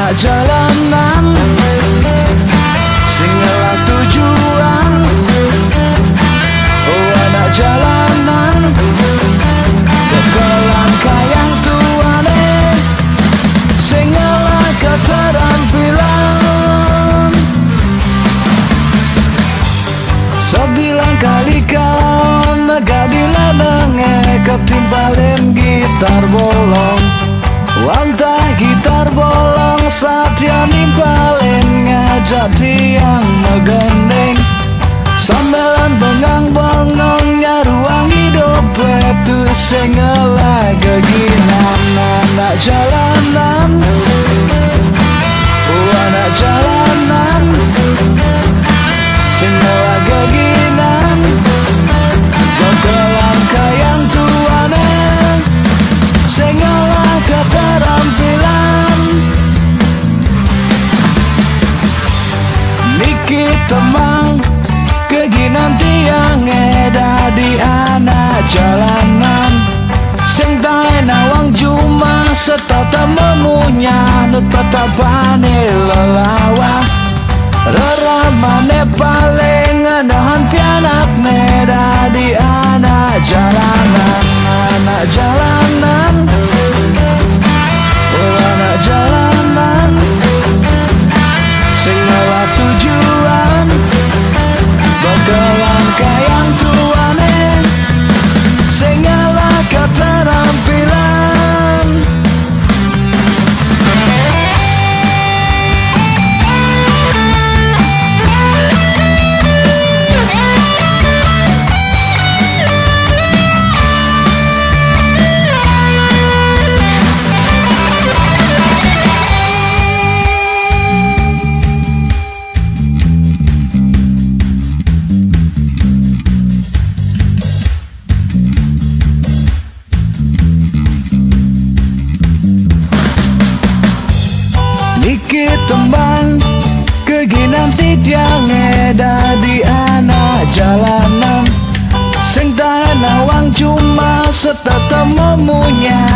anak jalanan sing ngelak tujuan. Oh anak jalanan bakalan kayang tuane sing ngelak keterampilan. Sebilang kali kau megadi lenenge ketimpalin gitar bolong. Wantah gitar bolong satya nimpalin ngajak tiang megandeng. Sambelan bengang-bengong nyaruang hidup itu sing ngelak keginan. Anak jalanan, oh anak jalanan sing ngelak keginan. Bakalan kayang tuane sing ngelak keterampilan. Niki temang keginan tiang eda di anak jalanan sing tae nawang cuma setata memunya nut petapane lelawa. Reramane paling nahan pianak meda di anak jalanan. Anak jalanan, oh anak jalanan sing ngelak tujuan. Bakalan kayang tuane sing ngelak keterampilan. Niki tembang keginan tiang eda di anak jalanan sing tae nawang cuma setata memunya